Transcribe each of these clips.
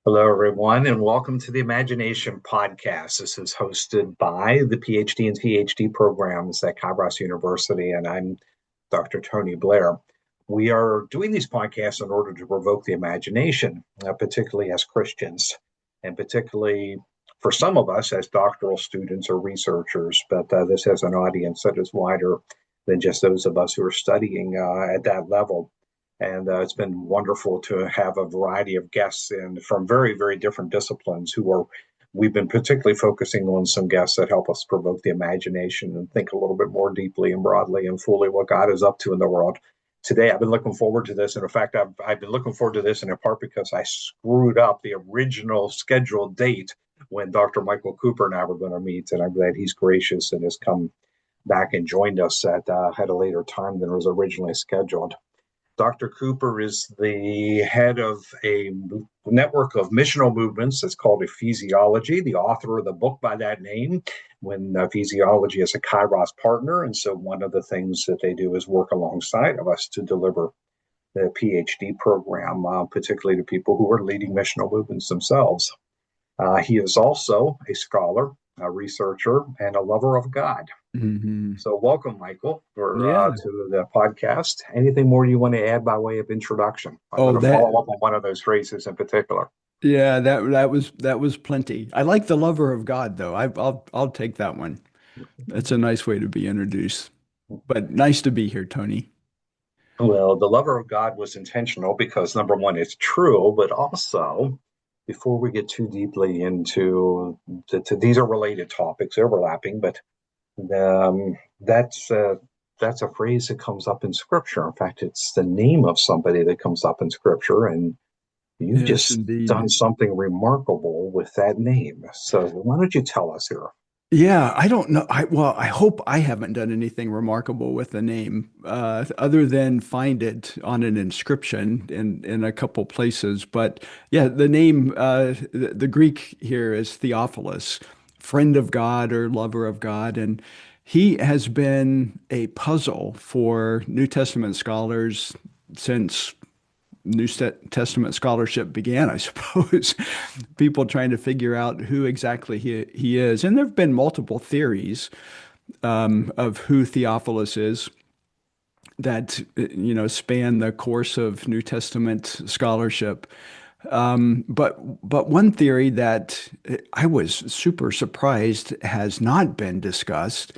Hello, everyone, and welcome to the Imagination Podcast. This is hosted by the PhD and PhD programs at Cabras University, and I'm Dr. Tony Blair. We are doing these podcasts in order to provoke the imagination, particularly as Christians, and particularly for some of us as doctoral students or researchers. But this has an audience that is wider than just those of us who are studying at that level. And it's been wonderful to have a variety of guests in from very, very different disciplines who are. We've been particularly focusing on some guests that help us provoke the imagination and think a little bit more deeply and broadly and fully what God is up to in the world. Today, I've been looking forward to this. And in fact, I've been looking forward to this in part because I screwed up the original scheduled date when Dr. Michael Cooper and I were going to meet. And I'm glad he's gracious and has come back and joined us at a later time than was originally scheduled. Dr. Cooper is the head of a network of missional movements that's called Ecclesiology, the author of the book by that name, when Ecclesiology is a Kairos partner. And so one of the things that they do is work alongside of us to deliver the PhD program, particularly to people who are leading missional movements themselves. He is also a scholar, a researcher, and a lover of God. Hmm. So welcome, Michael, Yeah. to the podcast. Anything more you want to add by way of introduction? I'm Oh, going to follow up on one of those phrases in particular. yeah, that was plenty. I like the lover of God though. I'll take that one. That's a nice way to be introduced. But nice to be here, Tony. Well, the lover of God was intentional because number one, it's true, but also before we get too deeply into these are related topics, overlapping, but um, that's uh, that's a phrase that comes up in Scripture. In fact, it's the name of somebody that comes up in Scripture, and you've Yes, just done indeed. something remarkable with that name. So why don't you tell us here? Yeah, I don't know. I hope I haven't done anything remarkable with the name, other than find it on an inscription in a couple places. But yeah, the name, the Greek here is Theophilus, friend of God or lover of God, and he has been a puzzle for New Testament scholars since Testament scholarship began, I suppose. People trying to figure out who exactly he is. And there have been multiple theories of who Theophilus is that, span the course of New Testament scholarship. But one theory that I was super surprised has not been discussed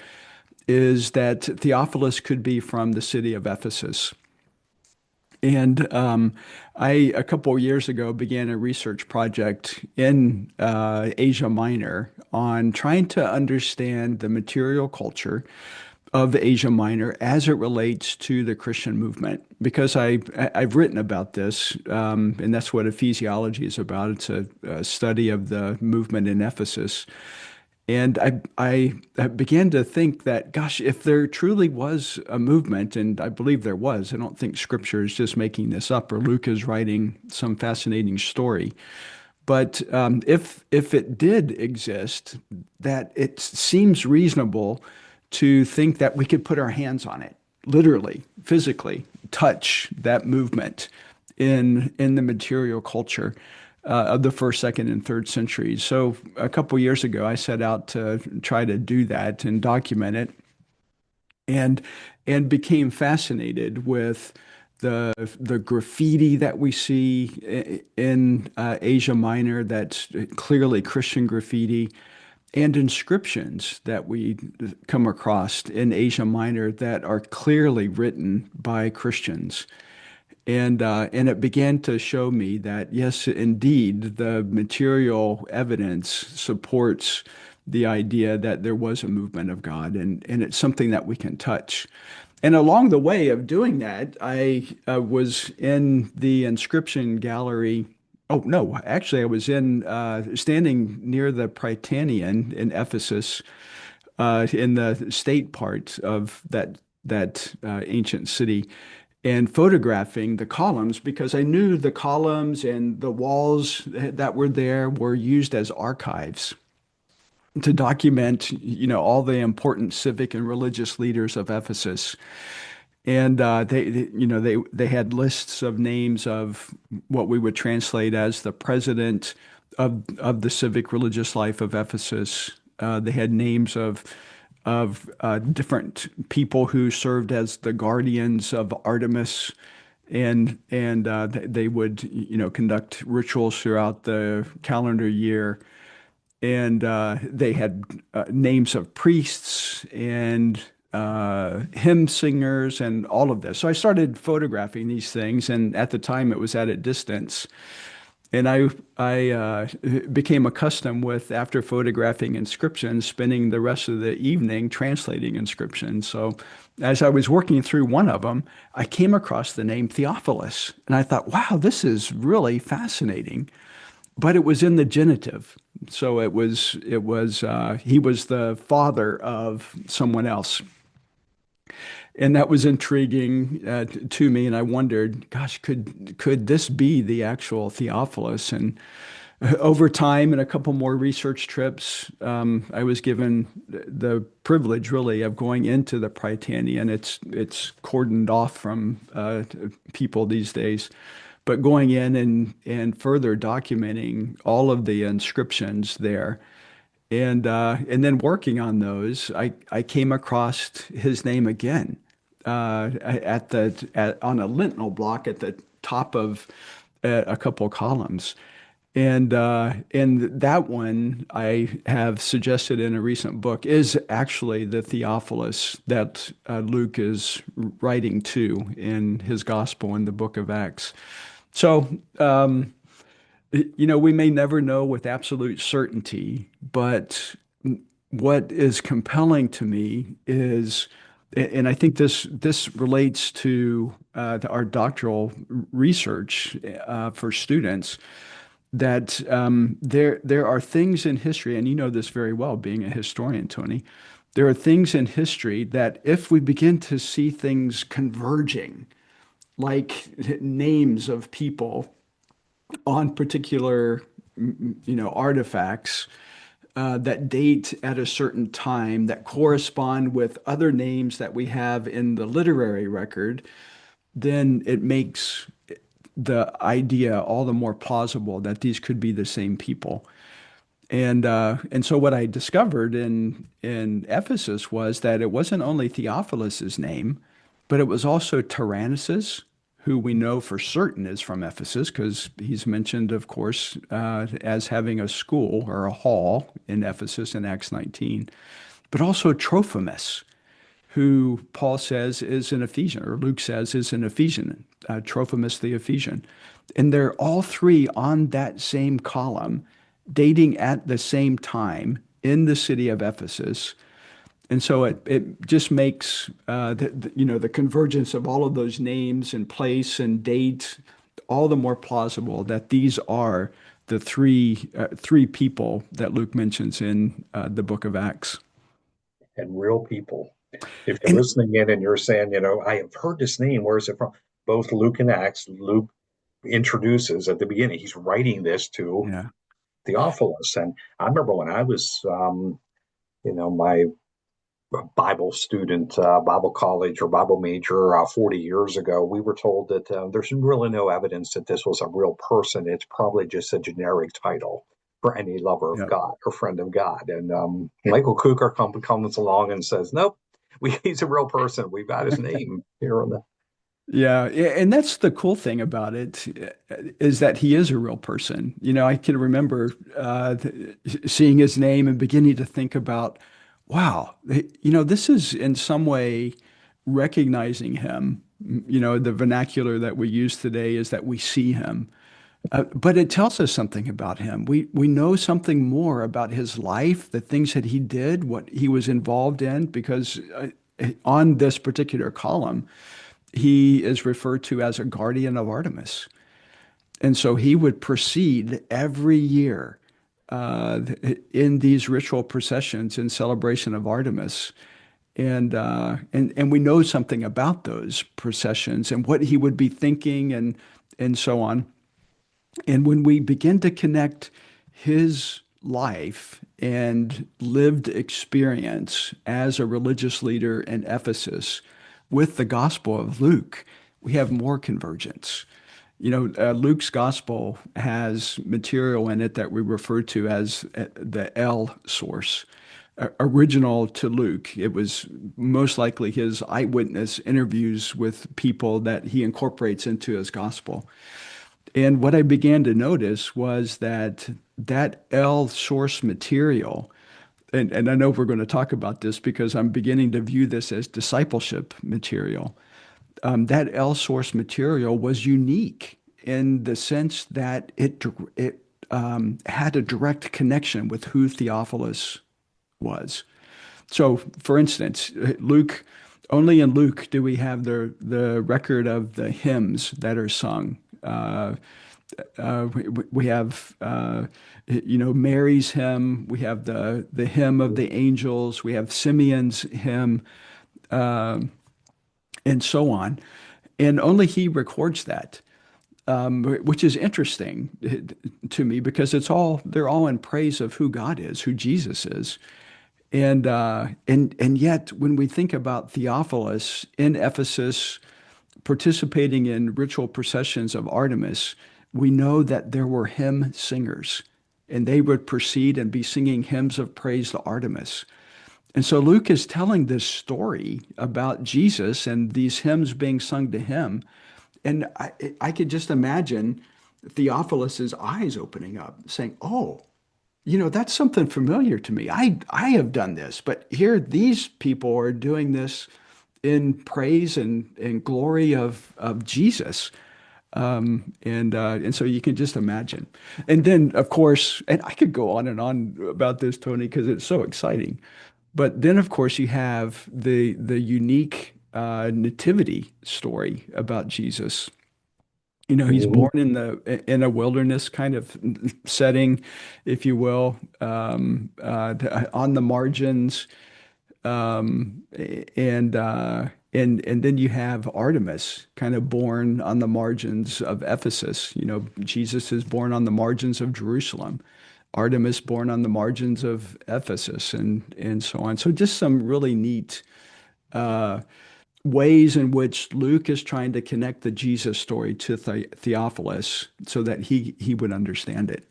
is that Theophilus could be from the city of Ephesus. And a couple of years ago, began a research project in Asia Minor on trying to understand the material culture of Asia Minor as it relates to the Christian movement. Because I've written about this, and that's what ecclesiology is about. It's a study of the movement in Ephesus. And I began to think that, gosh, if there truly was a movement, and I believe there was, I don't think Scripture is just making this up or Luke is writing some fascinating story. But if it did exist, that it seems reasonable to think that we could put our hands on it, literally, physically, touch that movement in the material culture of the first, second, and third centuries. So a couple years ago, I set out to try to do that and document it, and and became fascinated with the graffiti that we see in Asia Minor. That's clearly Christian graffiti. And inscriptions that we come across in Asia Minor that are clearly written by Christians. And it began to show me that, yes, indeed, the material evidence supports the idea that there was a movement of God, and it's something that we can touch. And along the way of doing that, I was in the inscription gallery. Oh, no, actually, I was in standing near the Prytaneum in Ephesus, in the state part of that ancient city, and photographing the columns because I knew the columns and the walls that were there were used as archives to document, all the important civic and religious leaders of Ephesus. And they had lists of names of what we would translate as the president of the civic religious life of Ephesus. They had names of different people who served as the guardians of Artemis, and they would conduct rituals throughout the calendar year, and they had names of priests and hymn singers and all of this. So I started photographing these things, and at the time it was at a distance. And I became accustomed with, after photographing inscriptions, spending the rest of the evening translating inscriptions. So as I was working through one of them, I came across the name Theophilus, and I thought, wow, this is really fascinating. But it was in the genitive. So he was the father of someone else. And that was intriguing to me. And I wondered, gosh, could this be the actual Theophilus? And over time and a couple more research trips, I was given the privilege, really, of going into the Prytaneum. It's cordoned off from people these days, but going in and further documenting all of the inscriptions there. And then working on those, I came across his name again on a lintel block at the top of a couple columns. And that one I have suggested in a recent book is actually the Theophilus that Luke is writing to in his gospel in the book of Acts. So, we may never know with absolute certainty, but what is compelling to me is, and I think this relates to our doctoral research for students, that there are things in history, and you know this very well, being a historian, Tony. There are things in history that if we begin to see things converging, like names of people on particular, artifacts that date at a certain time that correspond with other names that we have in the literary record, then it makes the idea all the more plausible that these could be the same people. And so what I discovered in Ephesus was that it wasn't only Theophilus's name, but it was also Tyrannus's, who we know for certain is from Ephesus because he's mentioned, of course, as having a school or a hall in Ephesus in Acts 19, but also Trophimus, who Paul says is an Ephesian, or Luke says is an Ephesian, Trophimus the Ephesian. And they're all three on that same column, dating at the same time in the city of Ephesus. And so it just makes the convergence of all of those names and place and date all the more plausible that these are the three people that Luke mentions in the book of Acts. And real people. If you're And listening in and you're saying, I have heard this name, where is it from? Both Luke and Acts, Luke introduces at the beginning, he's writing this to yeah, Theophilus. And I remember when I was, my Bible student, Bible college or Bible major 40 years ago, we were told that there's really no evidence that this was a real person. It's probably just a generic title for any lover of yeah. God or friend of God. And Michael Cooker comes along and says, nope, he's a real person. We've got his name here on the. Yeah, and that's the cool thing about it is that he is a real person. I can remember seeing his name and beginning to think about, wow, this is in some way recognizing him. The vernacular that we use today is that we see him, but it tells us something about him. We know something more about his life, the things that he did, what he was involved in, because on this particular column he is referred to as a guardian of Artemis. And so he would proceed every year in these ritual processions in celebration of Artemis. And we know something about those processions and what he would be thinking and so on. And when we begin to connect his life and lived experience as a religious leader in Ephesus with the Gospel of Luke, we have more convergence. Luke's gospel has material in it that we refer to as the L source. Original to Luke, it was most likely his eyewitness interviews with people that he incorporates into his gospel. And what I began to notice was that that L source material, and I know we're going to talk about this because I'm beginning to view this as discipleship material. That L source material was unique in the sense that it had a direct connection with who Theophilus was. So, for instance, Luke, only in Luke do we have the record of the hymns that are sung. We have, Mary's hymn. We have the hymn of the angels. We have Simeon's hymn, uh, and so on. And only he records that, which is interesting to me because they're all in praise of who God is, who Jesus is. And yet, when we think about Theophilus in Ephesus participating in ritual processions of Artemis, we know that there were hymn singers, and they would proceed and be singing hymns of praise to Artemis. And so Luke is telling this story about Jesus and these hymns being sung to him. And I could just imagine Theophilus's eyes opening up, saying, "Oh, that's something familiar to me. I have done this, but here these people are doing this in praise and glory of Jesus." And so you can just imagine. And then, of course, and I could go on about this, Tony, because it's so exciting. But then, of course, you have the unique nativity story about Jesus. He's Mhm. born in a wilderness kind of setting, if you will, on the margins, and then you have Artemis kind of born on the margins of Ephesus. Jesus is born on the margins of Jerusalem. Artemis born on the margins of Ephesus, and so on. So just some really neat ways in which Luke is trying to connect the Jesus story to Theophilus so that he would understand it.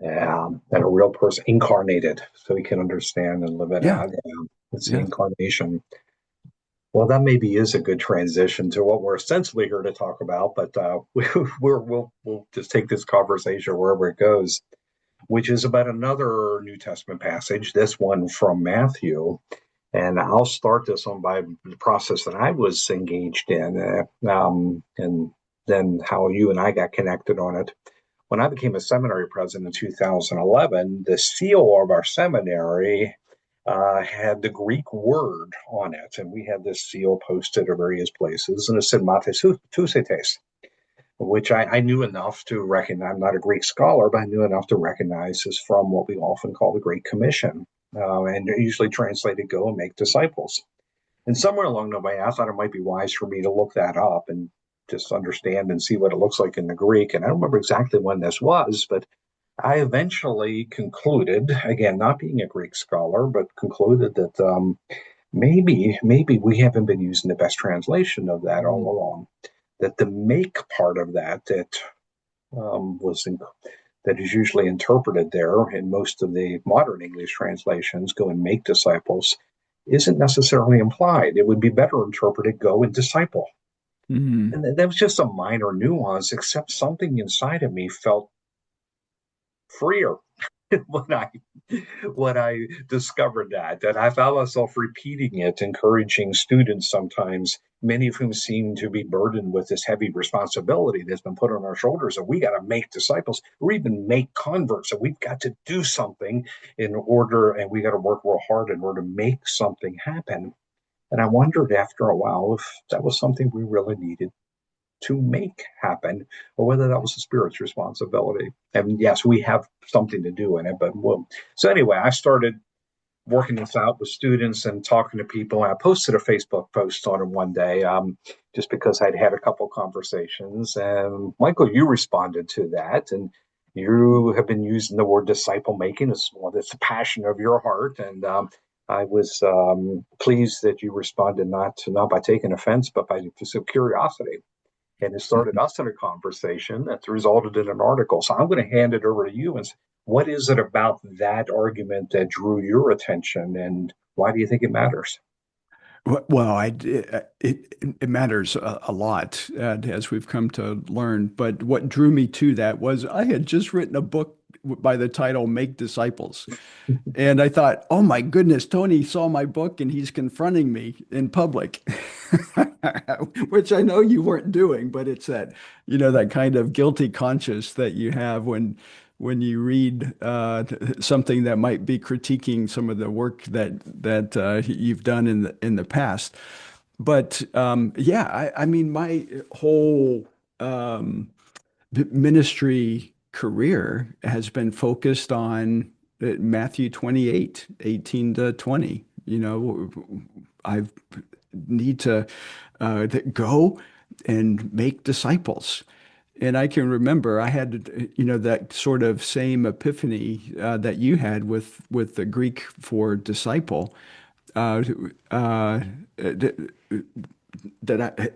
Yeah, and a real person incarnated, so he can understand and live it Yeah, out. Yeah, it's the yeah, incarnation. Well, that maybe is a good transition to what we're essentially here to talk about, but we'll just take this conversation wherever it goes, which is about another New Testament passage, this one from Matthew. And I'll start this one by the process that I was engaged in, and then how you and I got connected on it. When I became a seminary president in 2011, the seal of our seminary had the Greek word on it, and we had this seal posted at various places, and it said "Mates Tusetes," which I knew enough to recognize. I'm not a Greek scholar, but I knew enough to recognize this from what we often call the Great Commission, and usually translated "Go and make disciples." And somewhere along the way, I thought it might be wise for me to look that up and just understand and see what it looks like in the Greek. And I don't remember exactly when this was, but I eventually concluded, again, not being a Greek scholar, but concluded that maybe we haven't been using the best translation of that all mm, along. That the make part of that was that is usually interpreted there in most of the modern English translations, "Go and make disciples," isn't necessarily implied. It would be better interpreted "Go and disciple." mm, And that was just a minor nuance, except something inside of me felt freer when I discovered that I found myself repeating it, encouraging students sometimes, many of whom seem to be burdened with this heavy responsibility that's been put on our shoulders, and we got to make disciples or even make converts, and we've got to do something in order, and we got to work real hard in order to make something happen. And I wondered after a while if that was something we really needed to make happen, or whether that was the Spirit's responsibility. And yes, we have something to do in it, but so anyway, I started working this out with students and talking to people. And I posted a Facebook post on it one day, just because I'd had a couple conversations. And Michael, you responded to that, and you have been using the word disciple making. It's the passion of your heart, and I was pleased that you responded not by taking offense, but by just curiosity. And it started us in a conversation that's resulted in an article. So I'm going to hand it over to you and say, what is it about that argument that drew your attention, and why do you think it matters? Well, it matters a lot, as we've come to learn. But what drew me to that was I had just written a book by the title "Make Disciples," and I thought, oh my goodness, Tony saw my book and he's confronting me in public, which I know you weren't doing, but it's that, that kind of guilty conscience that you have when you read something that might be critiquing some of the work that you've done in the past. But yeah, I mean, my whole ministry career has been focused on Matthew 28, 18 to 20. I need to go and make disciples. And I can remember I had, that sort of same epiphany that you had with the Greek for disciple. Uh, uh,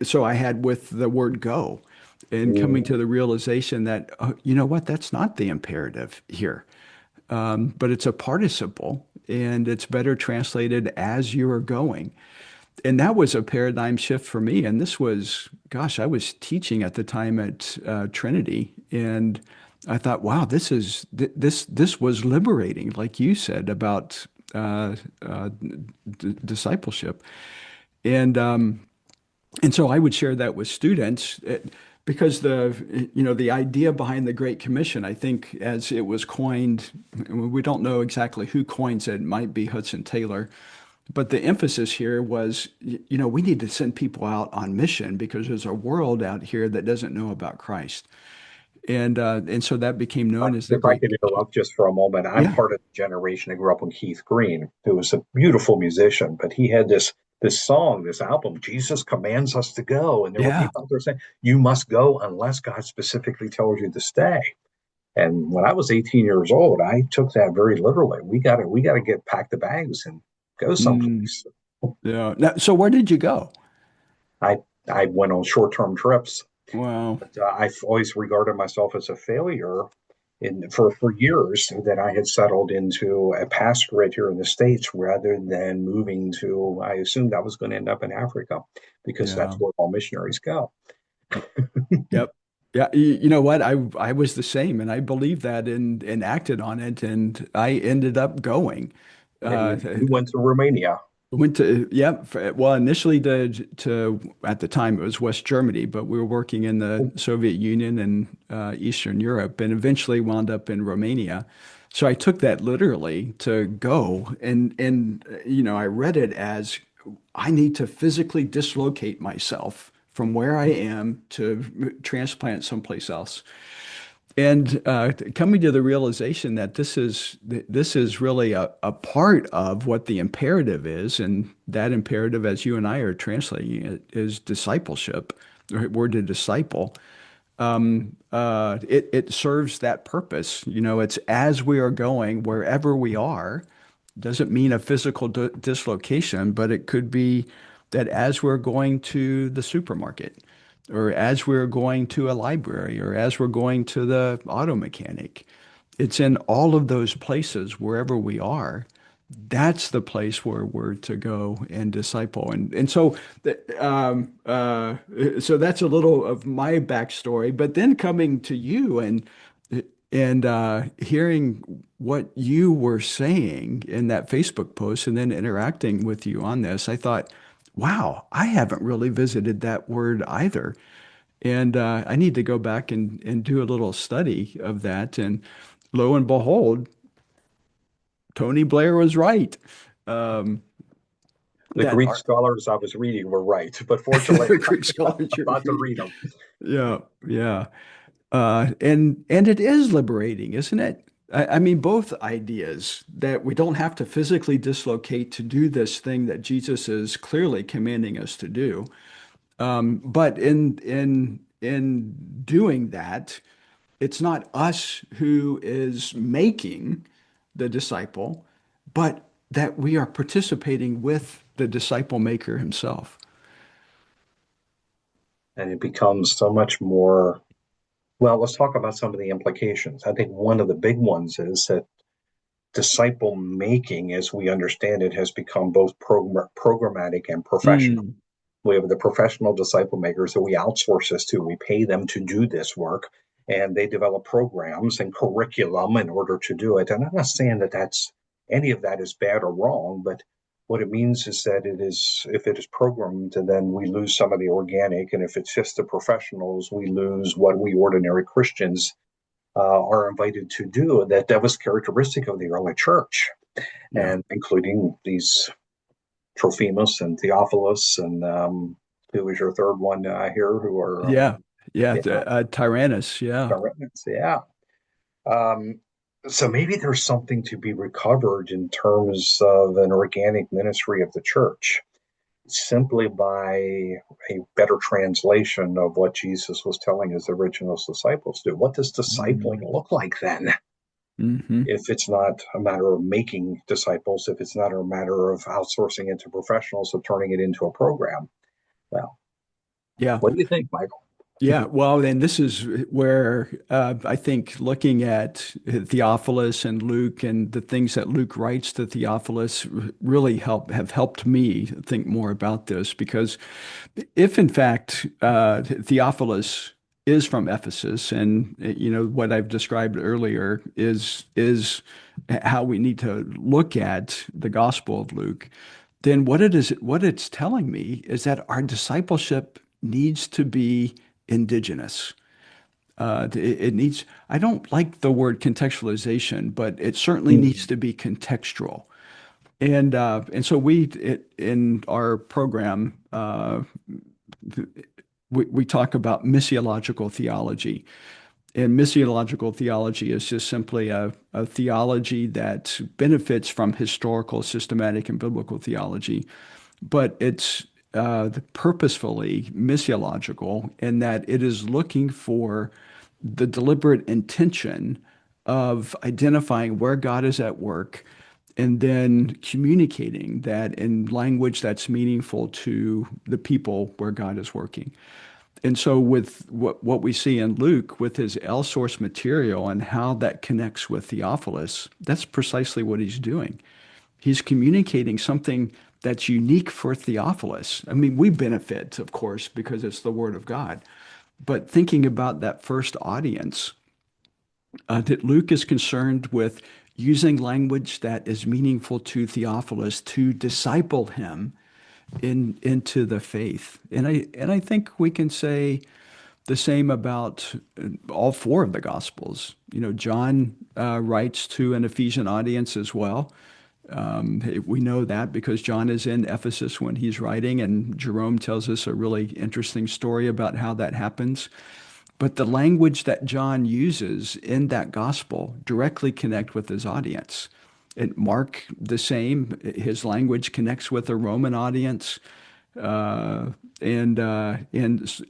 so I had with the word go, and coming to the realization that, you know what, that's not the imperative here, but it's a participle, and it's better translated as you are going. And that was a paradigm shift for me. And this was, gosh, I was teaching at the time at Trinity, and I thought, wow, this was liberating, like you said about uh, uh, discipleship, and um, and so I would share that with students. Because the idea behind the Great Commission, I think, as it was coined, we don't know exactly who coins it. It might be Hudson Taylor, but the emphasis here was, we need to send people out on mission because there's a world out here that doesn't know about Christ. And so that became known as the If I Great could Commission. interrupt just for a moment, I'm Yeah, part of the generation that grew up with Keith Green, who was a beautiful musician, but he had this song, this album, Jesus commands us to go. And there were yeah. people out there saying, you must go unless God specifically tells you to stay. And when I was 18 years old, I took that very literally. We gotta get pack the bags and go Mm, someplace. yeah. Now, so where did you go? I I went on short-term trips, Wow. but I've always regarded myself as a failure for years that I had settled into a pastorate here in the States rather than moving to, I assumed I was going to end up in Africa because that's Yeah. where all missionaries go. Yep. Yeah, you know what? I was the same, and I believed that and acted on it, and I ended up going. And Uh, you went to Romania. Went to, yeah, well, initially to at the time it was West Germany, but we were working in the Soviet Union and Eastern Europe, and eventually wound up in Romania. So I took that literally to go, and I read it as I need to physically dislocate myself from where I am to transplant someplace else. And coming to the realization that this is really a part of what the imperative is, and that imperative, as you and I are translating it, is discipleship. We're to disciple. It serves that purpose. It's as we are going, wherever we are, doesn't mean a physical dislocation, but it could be that as we're going to the supermarket, or as we're going to a library, or as we're going to the auto mechanic, it's in all of those places, wherever we are. That's the place where we're to go and disciple. And so that's a little of my backstory. But then coming to you and hearing what you were saying in that Facebook post, and then interacting with you on this, I thought, wow, I haven't really visited that word either. And I need to go back and do a little study of that. And lo and behold, Tony Blair was right. Um, The that Greek our scholars I was reading were right, but fortunately, Greek scholars I'm you're about to reading. read them. Yeah, yeah. And it is liberating, isn't it? I mean, both ideas that we don't have to physically dislocate to do this thing that Jesus is clearly commanding us to do. But in doing that, it's not us who is making the disciple, but that we are participating with the disciple maker himself. And it becomes so much more. Well, let's talk about some of the implications. I think one of the big ones is that disciple making, as we understand it, has become both programmatic and professional. Mm, We have the professional disciple makers that we outsource this to. We pay them to do this work, and they develop programs and curriculum in order to do it. And I'm not saying that that's any of that is bad or wrong, but what it means is that it is, if it is programmed, then we lose some of the organic, and if it's just the professionals, we lose what we ordinary Christians are invited to do. That was characteristic of the early church, yeah. and including these Trophimus and Theophilus and who was your third one here? Who are Yeah. Yeah. yeah, Tyrannus. Yeah. yeah. Um, so maybe there's something to be recovered in terms of an organic ministry of the church, simply by a better translation of what Jesus was telling his original disciples to do. What does discipling Mm, look like then? hmm. If it's not a matter of making disciples, if it's not a matter of outsourcing it to professionals, of turning it into a program. Well, Yeah. what do you think, Michael? Yeah, well, and this is where I think looking at Theophilus and Luke and the things that Luke writes to Theophilus really have helped me think more about this because if in fact Theophilus is from Ephesus and what I've described earlier is how we need to look at the Gospel of Luke, then what it's telling me is that our discipleship needs to be indigenous. It needs, I don't like the word contextualization, but it certainly needs Mm, to be contextual. And so in our program, we talk about missiological theology. And missiological theology is just simply a theology that benefits from historical, systematic, and biblical theology, but it's purposefully missiological in that it is looking for the deliberate intention of identifying where God is at work and then communicating that in language that's meaningful to the people where God is working. And so, with what we see in Luke with his L source material and how that connects with Theophilus, that's precisely what he's doing. He's communicating something that's unique for Theophilus. I mean, we benefit, of course, because it's the Word of God. But thinking about that first audience, that Luke is concerned with using language that is meaningful to Theophilus to disciple him into the faith. And I think we can say the same about all four of the Gospels. John writes to an Ephesian audience as well. We know that because John is in Ephesus when he's writing, and Jerome tells us a really interesting story about how that happens. But the language that John uses in that gospel directly connect with his audience. And Mark, the same, his language connects with a Roman audience. Uh,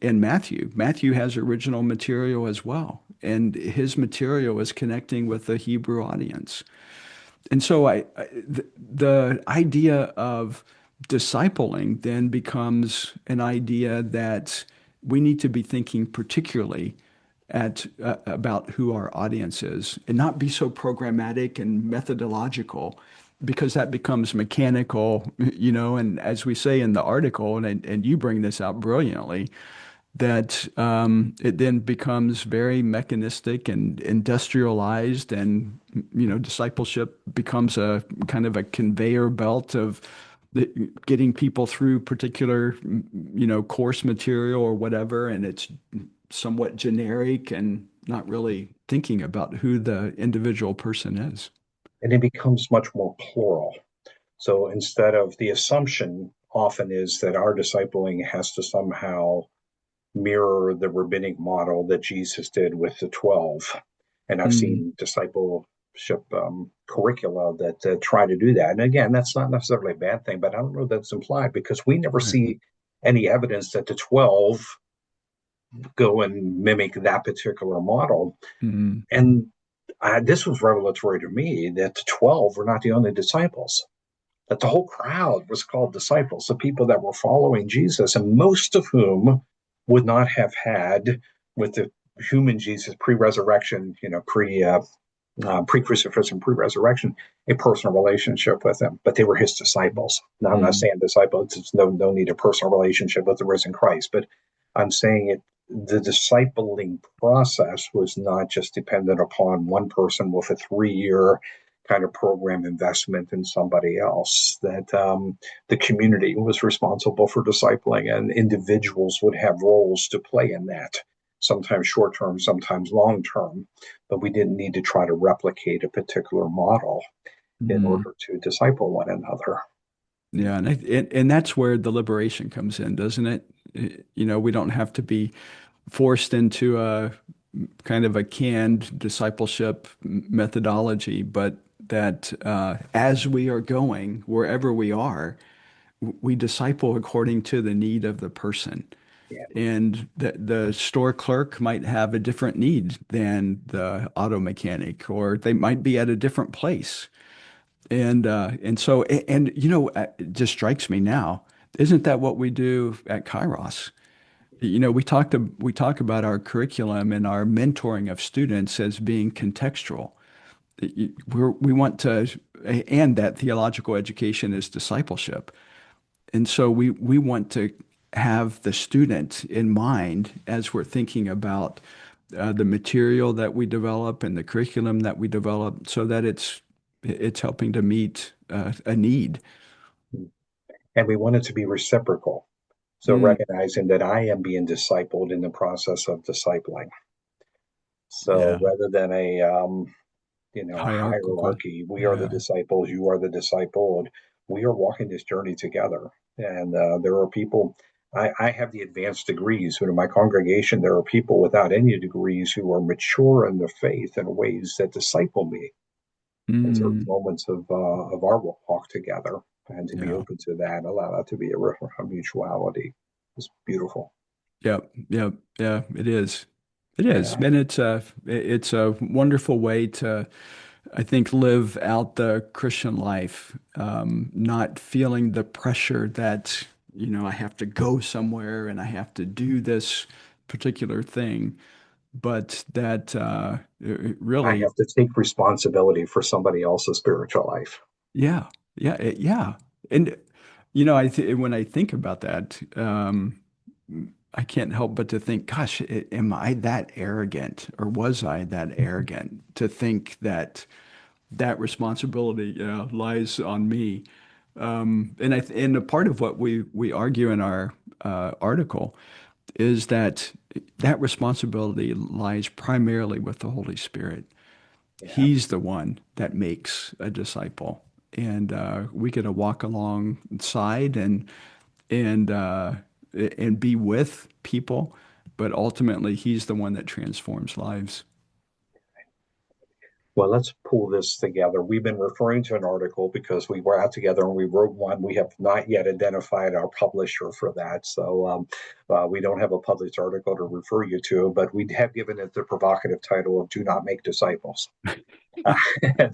and Matthew. Matthew has original material as well, and his material is connecting with the Hebrew audience. And so the idea of discipling then becomes an idea that we need to be thinking particularly at about who our audience is and not be so programmatic and methodological because that becomes mechanical, and as we say in the article, and you bring this out brilliantly, that it then becomes very mechanistic and industrialized, and discipleship becomes a kind of a conveyor belt of getting people through particular course material or whatever, and it's somewhat generic and not really thinking about who the individual person is. and it becomes much more plural. So instead of the assumption often is that our discipling has to somehow mirror the rabbinic model that Jesus did with the 12. And I've Mm, seen discipleship curricula that try to do that. And again, that's not necessarily a bad thing, but I don't know that's implied because we never right. see any evidence that the 12 go and mimic that particular model. Mm, And this was revelatory to me that the 12 were not the only disciples. that the whole crowd was called disciples, the people that were following Jesus, and most of whom would not have had with the human Jesus pre-resurrection, pre-crucifixion, pre-resurrection, a personal relationship with him, but they were his disciples. Now, I'm not Mm, saying disciples, there's no need a personal relationship with the risen Christ, but I'm saying the discipling process was not just dependent upon one person with a 3 year kind of program investment in somebody else, that the community was responsible for discipling, and individuals would have roles to play in that, sometimes short term, sometimes long term, but we didn't need to try to replicate a particular model in mm. order to disciple one another. Yeah, and that's where the liberation comes in, doesn't it? We don't have to be forced into a kind of a canned discipleship methodology, but that as we are going, wherever we are, we disciple according to the need of the person. Yeah, And the store clerk might have a different need than the auto mechanic, or they might be at a different place. It just strikes me now, isn't that what we do at Kairos? We talk about our curriculum and our mentoring of students as being contextual. We want to, and that theological education is discipleship. And so we want to have the student in mind as we're thinking about the material that we develop and the curriculum that we develop, so that it's helping to meet a need. and we want it to be reciprocal. So Mm, recognizing that I am being discipled in the process of discipling. So yeah, rather than a hierarchical. hierarchy, we are the Yeah. disciples, you are the discipled. We are walking this journey together. And there are people, I have the advanced degrees, but in my congregation, there are people without any degrees who are mature in the faith in ways that disciple me. And so Mm, moments of our walk together, and to be yeah. open to that, allow that to be a mutuality. It's beautiful. Yep. Yep. Yeah. It is. It is. Yeah. And it's a wonderful way to, I think, live out the Christian life, not feeling the pressure that, I have to go somewhere and I have to do this particular thing, but that I really, have to take responsibility for somebody else's spiritual life. yeah, yeah, yeah. And when I think about that, I can't help but to think, gosh, am I that arrogant, or was I that arrogant to think that that responsibility, lies on me? And a part of what we argue in our article is that that responsibility lies primarily with the Holy Spirit. Yeah. He's the one that makes a disciple, and we get to walk alongside and and be with people, but ultimately, He's the one that transforms lives. Well, let's pull this together. We've been referring to an article because we were out together and we wrote one. We have not yet identified our publisher for that. So we don't have a published article to refer you to, but we have given it the provocative title of Do Not Make Disciples. A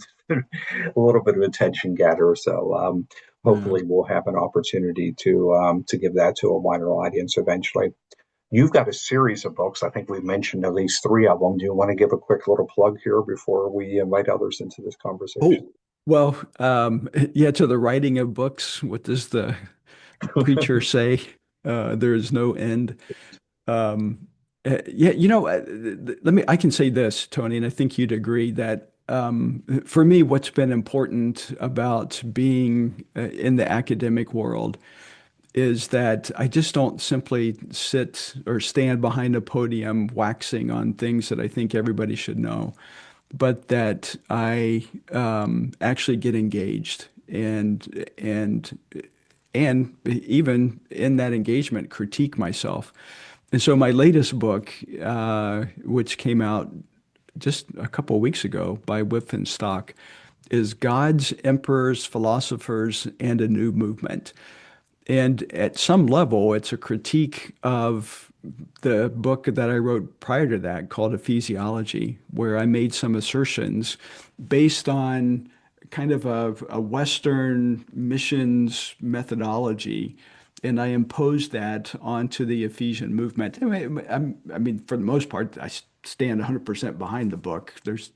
little bit of attention getter. So Yeah. hopefully we'll have an opportunity to give that to a wider audience eventually. You've got a series of books. I think we've mentioned at least three of them. Do you want to give a quick little plug here before we invite others into this conversation? Oh, well, yeah, to the writing of books, what does the preacher say? There is no end. Um, yeah, I can say this, Tony, and I think you'd agree that for me, what's been important about being in the academic world is that I just don't simply sit or stand behind a podium waxing on things that I think everybody should know, but that I actually get engaged and even in that engagement critique myself. And so my latest book, which came out just a couple of weeks ago by Whiff and Stock, is Gods, Emperors, Philosophers, and a New Movement. And at some level, it's a critique of the book that I wrote prior to that called Ecclesiology, where I made some assertions based on kind of a Western missions methodology, and I imposed that onto the Ephesian movement. I mean, for the most part, I stand 100% behind the book. There's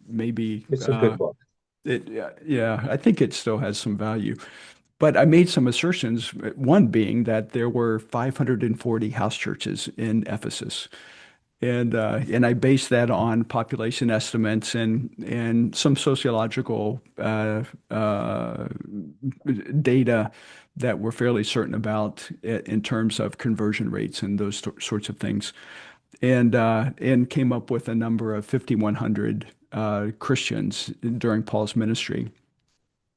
maybe It's a good book. yeah, I think it still has some value. But I made some assertions, one being that there were 540 house churches in Ephesus. And I based that on population estimates and some sociological data that we're fairly certain about in terms of conversion rates and those sorts of things, and came up with a number of 5,100 Christians during Paul's ministry.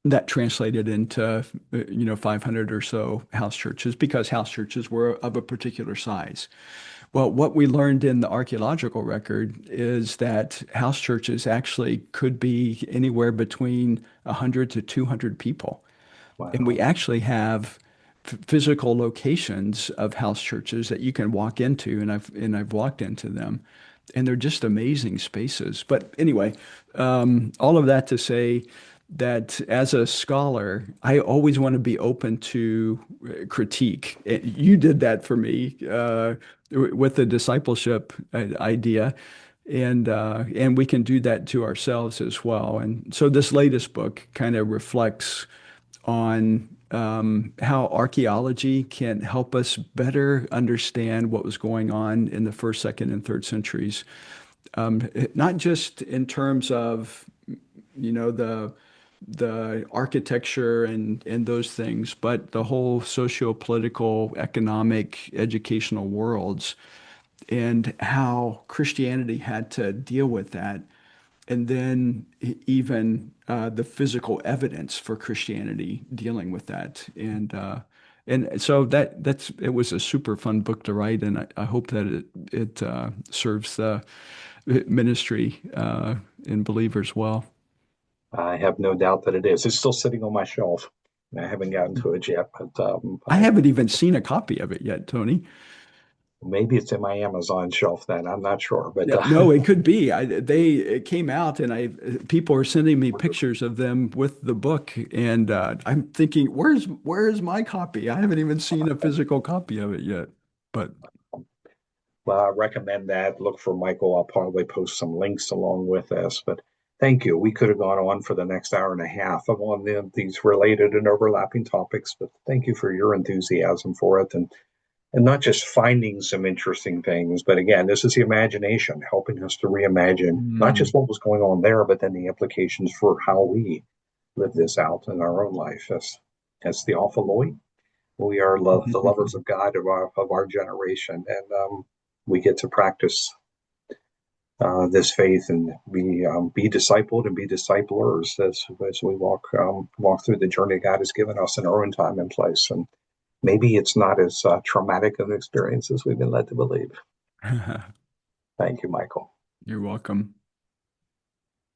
That translated into 500 or so house churches because house churches were of a particular size. Well, what we learned in the archaeological record is that house churches actually could be anywhere between 100 to 200 people. And we Wow. actually have physical locations of house churches that you can walk into, and I've walked into them, and they're just amazing spaces. But anyway, all of that to say that as a scholar, I always want to be open to critique. You did that for me with the discipleship idea, and we can do that to ourselves as well. And so this latest book kind of reflects on how archaeology can help us better understand what was going on in the first, second, and third centuries. Not just in terms of, the architecture and those things, but the whole socio-political, economic, educational worlds, and how Christianity had to deal with that, and then even the physical evidence for Christianity dealing with that. And so that's it was a super fun book to write, and I hope that it serves the ministry and believers well. I have no doubt that it is. It's still sitting on my shelf. I haven't gotten to it yet, but I haven't even seen a copy of it yet, Tony. maybe it's in my Amazon shelf then. I'm not sure, but Yeah, no, it could be. It came out, and I people are sending me pictures of them with the book, and I'm thinking, where's my copy? I haven't even seen a physical copy of it yet. But well, I recommend that. Look for Michael. I'll probably post some links along with this. But thank you. We could have gone on for the next hour and a half on these related and overlapping topics, but thank you for your enthusiasm for it and not just finding some interesting things, but again, this is the imagination helping us to reimagine not just mm, what was going on there, but then the implications for how we live this out in our own life. As the Theophiloi, we are the lovers of God of our generation, and we get to practice this faith and be discipled and be disciplers as we walk through the journey God has given us in our own time and place. And maybe it's not as traumatic of an experience as we've been led to believe. Thank you, Michael. you're welcome.